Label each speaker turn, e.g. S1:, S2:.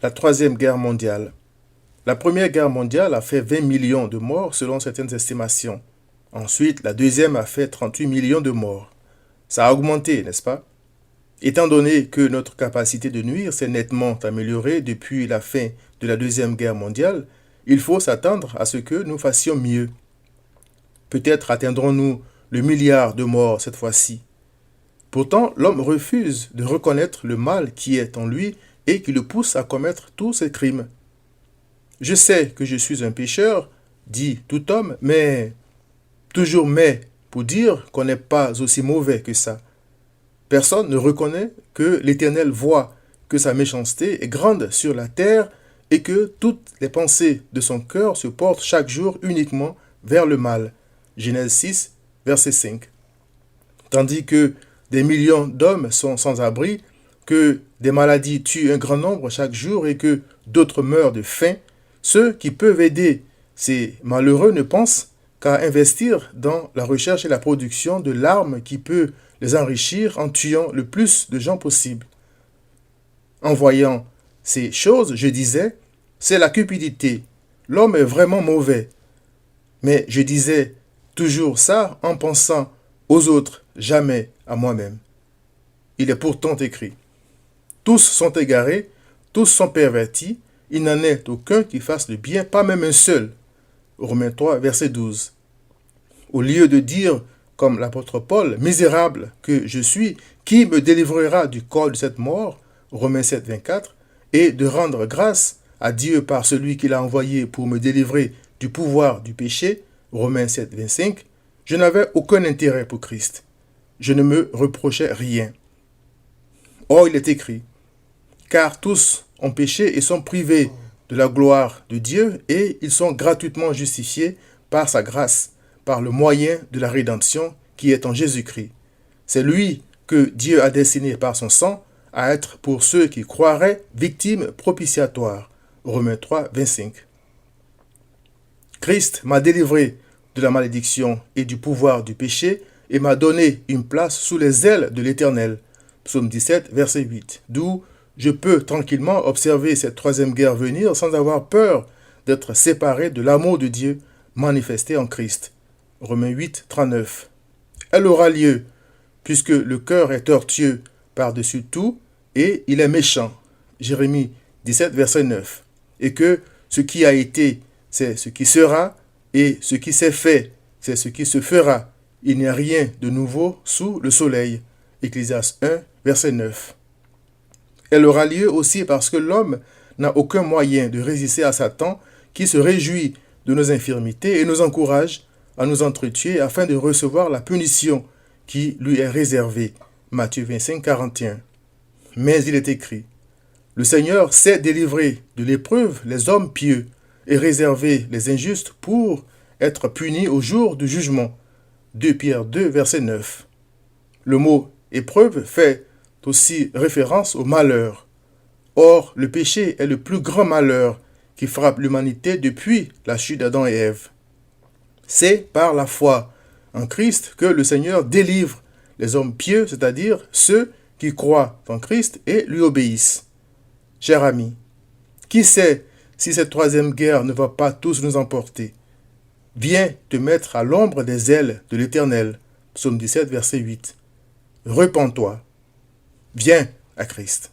S1: La Troisième Guerre mondiale. La Première Guerre mondiale a fait 20 millions de morts selon certaines estimations. Ensuite, la Deuxième a fait 38 millions de morts. Ça a augmenté, n'est-ce pas? Étant donné que notre capacité de nuire s'est nettement améliorée depuis la fin de la Deuxième Guerre mondiale, il faut s'attendre à ce que nous fassions mieux. Peut-être atteindrons-nous le milliard de morts cette fois-ci. Pourtant, l'homme refuse de reconnaître le mal qui est en lui et qui le pousse à commettre tous ces crimes. Je sais que je suis un pécheur, dit tout homme, mais toujours mais pour dire qu'on n'est pas aussi mauvais que ça. Personne ne reconnaît que l'Éternel voit que sa méchanceté est grande sur la terre et que toutes les pensées de son cœur se portent chaque jour uniquement vers le mal. Genèse 6, verset 5. Tandis que des millions d'hommes sont sans abri, que des maladies tuent un grand nombre chaque jour et que d'autres meurent de faim, ceux qui peuvent aider ces malheureux ne pensent qu'à investir dans la recherche et la production de l'arme qui peut les enrichir en tuant le plus de gens possible. En voyant ces choses, je disais, c'est la cupidité. L'homme est vraiment mauvais. Mais je disais toujours ça en pensant aux autres, jamais à moi-même. Il est pourtant écrit. Tous sont égarés, tous sont pervertis, il n'en est aucun qui fasse le bien, pas même un seul. Romains 3, verset 12. Au lieu de dire, comme l'apôtre Paul, misérable que je suis, qui me délivrera du corps de cette mort, Romains 7, 24, et de rendre grâce à Dieu par celui qu'il a envoyé pour me délivrer du pouvoir du péché, Romains 7, 25, je n'avais aucun intérêt pour Christ. Je ne me reprochais rien. Or, il est écrit, car tous ont péché et sont privés de la gloire de Dieu et ils sont gratuitement justifiés par sa grâce, par le moyen de la rédemption qui est en Jésus-Christ. C'est lui que Dieu a destiné par son sang à être pour ceux qui croiraient victime propitiatoire. Romains 3, 25. Christ m'a délivré de la malédiction et du pouvoir du péché et m'a donné une place sous les ailes de l'Éternel. Psaume 17, verset 8. D'où je peux tranquillement observer cette troisième guerre venir sans avoir peur d'être séparé de l'amour de Dieu manifesté en Christ. Romains 8, 39. Elle aura lieu, puisque le cœur est tortueux par-dessus tout, et il est méchant. Jérémie 17, verset 9. Et que ce qui a été, c'est ce qui sera, et ce qui s'est fait, c'est ce qui se fera. Il n'y a rien de nouveau sous le soleil. Ecclésiaste 1, verset 9. Elle aura lieu aussi parce que l'homme n'a aucun moyen de résister à Satan qui se réjouit de nos infirmités et nous encourage à nous entretuer afin de recevoir la punition qui lui est réservée. Matthieu 25, 41. Mais il est écrit, le Seigneur sait délivrer de l'épreuve les hommes pieux et réserver les injustes pour être punis au jour du jugement. 2 Pierre 2, verset 9. Le mot épreuve fait aussi référence au malheur. Or, le péché est le plus grand malheur qui frappe l'humanité depuis la chute d'Adam et Ève. C'est par la foi en Christ que le Seigneur délivre les hommes pieux, c'est-à-dire ceux qui croient en Christ et lui obéissent. Cher ami, qui sait si cette troisième guerre ne va pas tous nous emporter? Viens te mettre à l'ombre des ailes de l'Éternel. Psaume 17, verset 8. Repens-toi. Viens à Christ.